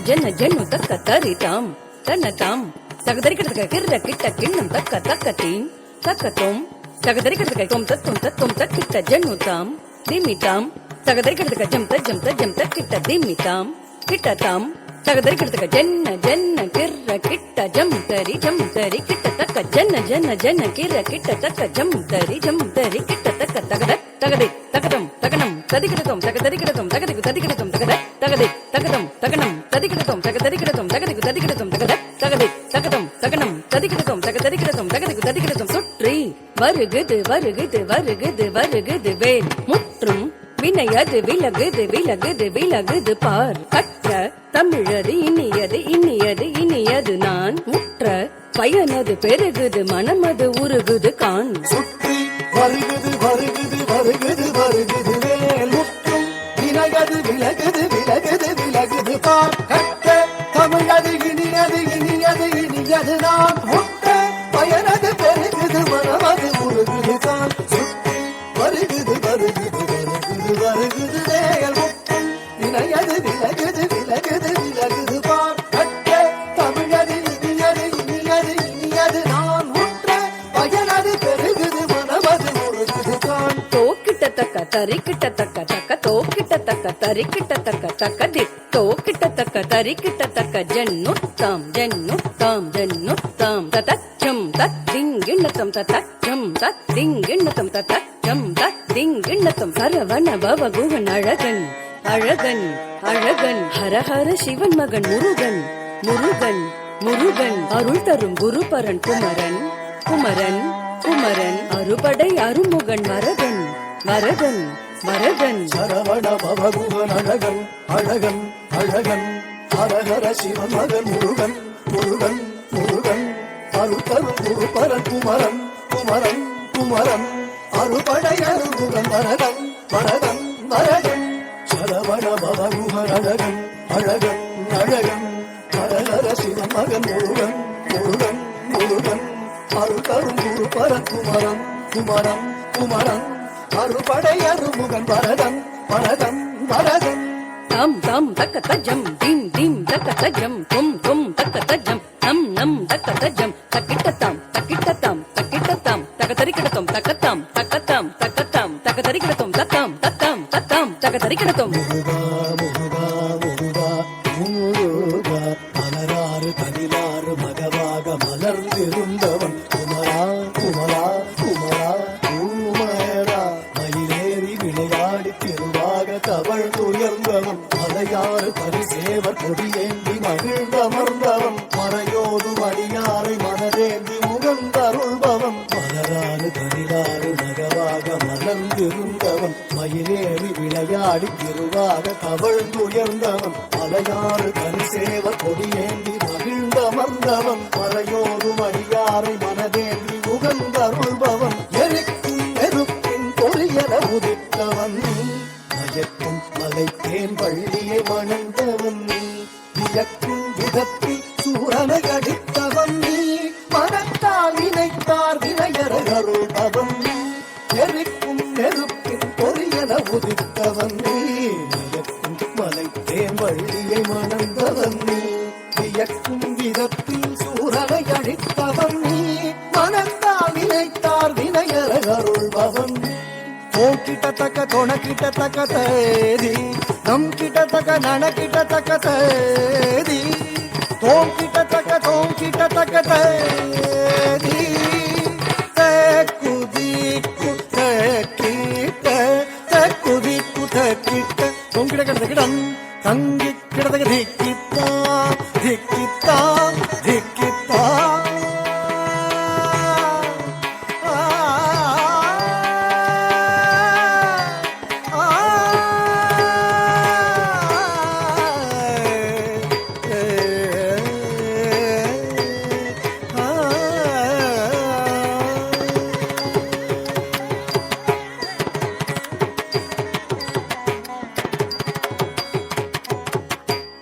ஜன்ன ஜன்னு தக்க தரிதாம் தன்னதாம் தகதரிக்கிறதுக்கு கிர்ர கிட்ட கிண்ணம் தக்க தக்கத்தீம் தக்கத்தோம் தகதரிக்கிறதுக்கு தொம் தத்தும் தத்தும் தக்கிட்ட ஜன்னுதாம் திமிதாம் தகதரிக்கிறதுக்கு ஜம் தஜம் தஜம் தக்கிட்ட திமிதாம் கிட்டதாம் தகதரிக்கிறதுக்கு ஜன்ன ஜன்ன கிர்ர கிட்ட ஜம் தரி கிட்ட தக்க ஜன்ன ஜன்ன ஜன்ன கிர்ர கிட்ட தக்க ஜம் தரி கிட்ட தக்க தகத தகதை தகதம் தகனம் ததிகிடத்தோம் தகதரிகிடத்தோம் தகதிக்கு ததிகிடத்தோம் தகத தகதை தகதம் தகனம் ததிகிடத்தோம் தகதரிகிடத்தோம் தகதிக்கு ததிகிடத்தோம் தகத தகதை தகதம் தகனம் ததிகிடத்தோம் தகதரிகிடத்தோம் தகதிக்கு ததிகிடத்தோம் சுற்றி வருகுது வருகுது வருகுது வருகுது வேல் முற்றும் வினையது விலகுது விலகுது விலகுது பார் கற்ற தமிழது இனியது இனியது இனியது நான் முற்ற பயனது பெருகுது மனமது உருகுது கான் சுற்றி வருகுது வருகுது வருகுது வருகுது வேல் முற்றும் வினையது விலகுது விலகுது விலகுது பார் கற்ற தமிழது இனியது இனியது இனியது நான் முற்ற பயனது பெருகுது மனமது உருகுது கான் சுற்றி வருகுது வருகுது வருகுது வேல் முற்றும் வினையது விலகுது விலகுது விலகுது பார் கற்ற தமிழது இனியது இனியது இனியது நான் முற்ற பயனது பெருகுது மனமது உருகுது கான் தோக்கிட்டத்தக்க தரிக்கிட்டத்தக்க தக்க தோக்கிட்டத்தக்க தரிக்கிட்டத்தக்க தக்க திக் தோக்கிட்டத்தக்க தரிக்கிட்டத்தக்க ஜன்னுத்தாம் ஜன்னுத்தாம் ஜன்னுத்தாம் ததச்சம் தத்திங்கிண்ணத்தம் ததச்சம் தத்திங்கிண்ணத்தம் ததச்சம் தத்திங்கிண்ணத்தம் சரவண பவகுகன் அழகன் அழகன் அழகன் ஹரஹர சிவன் மகன் முருகன் முருகன் முருகன் அருள் தரும் குருபரன் குமரன் குமரன் குமரன் அறுபடை அருமுகன் வரதன் வரதன் வரதன் சரவண பவகுகன் அழகன் அழகன் அழகன் ஹரஹர சிவன் மகன் முருகன் முருகன் முருகன் அருள் தரும் குருபரன் குமரன் குமரன் குமரன் அறுபடை அருமுகன் வரதன் வரதன் வரதன் சரவண பவகுகன் அழகன் அழகன் அழகன் ஹரஹர சிவன் மகன் முருகன் முருகன் முருகன் அருள் தரும் குருபரன் குமரன் குமரன் குமரன் அறுபடை அருமுகன் வரதன் வரதன் வரதன் தாம் தாம் தக்க தஜம் தீம் தீம் தக்க தஜம் தும் தும் தக்க தஜம் நம் நம் தக்க தஜம் தக்கிட்டத்தாம் தக்கிட்டத்தாம் தக்கிட்டத்தாம் தகதரிக்கிடத்தோம் தக்கத்தாம் தக்கத்தாம் தக்கத்தாம் தகதரிக்கிடத்தோம் தத்தாம் தத்தாம் தத்தாம் தகதரிக்கிடத்தோம் முருகா முருகா முருகா முருகா மலராறு தனிலாறு மகவாக மலர்ந்திருந்தவன் குமரா குமரா குமரா குமரா மயிலேறி விளையாடி திருவாக தவழ்ந்துயர்ந்தவன் மலையாறு பரிசேவர் கொடியேந்தி மகிழ்ந்தமர்ந்தவன் மறையோடு அடியாரை மனதேந்தி முகந்தருள்பவன் மலராறு தனிலாறு மகவாக மலர்ந்திருந்தவன் மயிலேறி விளையாடி திருவாக தவழ்ந்துயர்ந்தவன் மலையாறு பரிசேவர் கொடியேந்தி மகிழ்ந்தமர்ந்தவன் மறையோடு அடியாரை மனதேந்தி முகந்தருள்பவன் எரிக்கும் நெருப்பின் பொறியன உதித்தவன் மயக்கும் மலைத்தேன் பள்ளியை மணந்தவன் வியக்கும் விதத்தில் சூரனை அடித்தவன் மனத்தால் நினைத்தார் வினையருள்பவன் எரிக்கும் நெருப்பின் பொறியன உதித்தவன் மயக்கும் மலைத்தேன் வள்ளியை மணந்தவன் வியக்கும் விதத்தில் சூரனை அடித்தவன் மனத்தால் நினைத்தார் வினையருள்பவன் கிட்டத்தக்க தொண கிட்டத்தக்க தேதி நம் கிட்டத்தக்க நன கிட்டத்தக்க தேதி தோம் கிட்டத்தக்க தேதி குதிக்கு கிட்ட குதிக்கு கிட்ட தொங்கிட கிடந்த கிடம் தங்கி கிடந்த திக்கித்தா திக்கித்தா